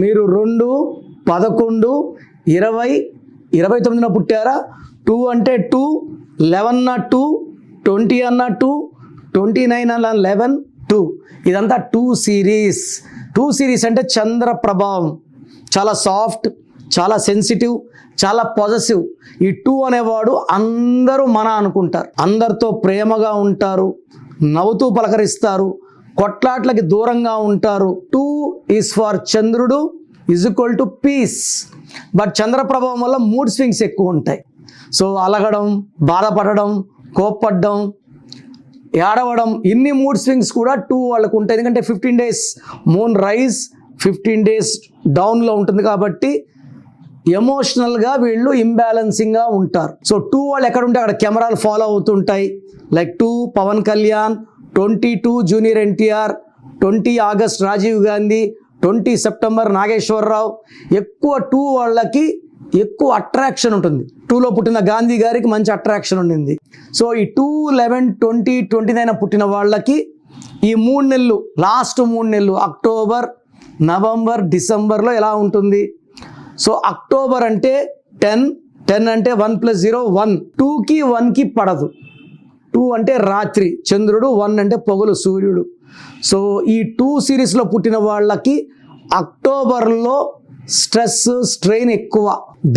మీరు 2, 11, 20, 29 పుట్టారా? 2 అంటే 2, 11 2, 20 అన్న 2, 29 అన్న 11, 2. ఇదంతా 2 సిరీస్. 2 సిరీస్ అంటే చంద్ర ప్రభావం, చాలా సాఫ్ట్, చాలా సెన్సిటివ్, చాలా పాజిటివ్. ఈ 2 అనేవాడు అందరూ మన అనుకుంటారు, అందరితో ప్రేమగా ఉంటారు, నవ్వుతూ పలకరిస్తారు, కొట్లాట్లకి దూరంగా ఉంటారు. 2 ఈజ్ ఫర్ చంద్రుడు = పీస్. బట్ చంద్ర ప్రభావం వల్ల మూడ్ స్వింగ్స్ ఎక్కువ ఉంటాయి. సో అలగడం, బాధపడడం, కోప్పడడం, ఏడవడం, ఇన్ని మూడ్ స్వింగ్స్ కూడా 2 వాళ్ళకు ఉంటాయి. ఎందుకంటే 15 days మూన్ రైజ్, 15 days డౌన్లో ఉంటుంది కాబట్టి ఎమోషనల్గా వీళ్ళు ఇంబ్యాలెన్సింగ్గా ఉంటారు. సో 2 వాళ్ళు ఎక్కడ ఉంటే అక్కడ కెమెరాలు ఫాలో అవుతుంటాయి. Like 2 Pawan Kalyan, 22 junior NTR, 20 August Rajiv Gandhi, 20 September Nageswararao. ఎక్కువ 2 వాళ్ళకి ఎక్కువ అట్రాక్షన్ ఉంటుంది. 2లో పుట్టిన గాంధీ గారికి మంచి అట్రాక్షన్ ఉండింది. సో ఈ 2, 11, 20, 29 పుట్టిన వాళ్ళకి ఈ 3 నెలలు, లాస్ట్ 3 నెలలు అక్టోబర్, నవంబర్, డిసెంబర్లో ఎలా ఉంటుంది? సో అక్టోబర్ అంటే 10, 10 అంటే 1 + 0 1, 2కి 1కి పడదు. 2 అంటే రాత్రి చంద్రుడు, 1 అంటే పొగలు సూర్యుడు. సో ఈ 2 సిరీస్లో పుట్టిన వాళ్ళకి అక్టోబర్లో స్ట్రెస్, స్ట్రెయిన్ ఎక్కువ.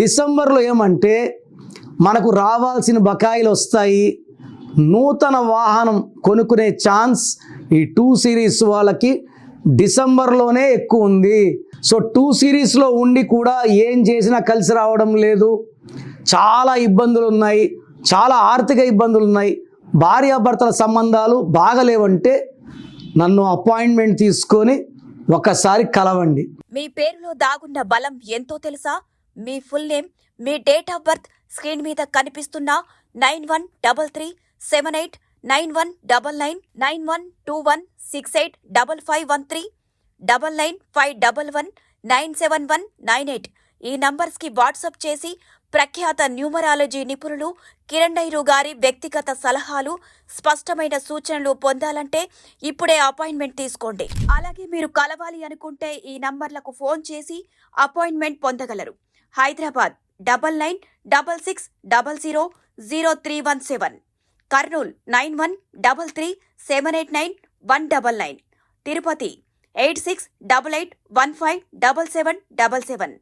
డిసెంబర్లో ఏమంటే మనకు రావాల్సిన బకాయిలు వస్తాయి, నూతన వాహనం కొనుక్కునే ఛాన్స్ ఈ 2 సిరీస్ వాళ్ళకి డిసెంబర్లోనే ఎక్కువ ఉంది. సో 2 సిరీస్లో ఉండి కూడా ఏం చేసినా కలిసి రావడం లేదు, చాలా ఇబ్బందులు ఉన్నాయి, చాలా ఆర్థిక ఇబ్బందులు ఉన్నాయి, భార్యాభర్తల సంబంధాలు బాగలేవంటే నన్ను అపాయింట్మెంట్ తీసుకొని ఒకసారి కలవండి. మీ పేరులో దాగున్న బలం ఎంతో తెలుసా? మీ ఫుల్ నేమ్, మీ డేట్ ఆఫ్ బర్త్ స్క్రీన్ మీద కనిపిస్తున్న 9133789199 9121685513 9951197198 ఈ నంబర్స్కి వాట్సాప్ చేసి ప్రఖ్యాత న్యూమరాలజీ నిపుణులు కిరణ్ నెహ్రూ గారి వ్యక్తిగత సలహాలు, స్పష్టమైన సూచనలు పొందాలంటే ఇప్పుడే అపాయింట్మెంట్ తీసుకోండి. అలాగే మీరు కలవాలి అనుకుంటే ఈ నంబర్లకు ఫోన్ చేసి అపాయింట్మెంట్ పొందగలరు. హైదరాబాద్ 9966000317, కర్నూల్ 9133789199, తిరుపతి 8688157777.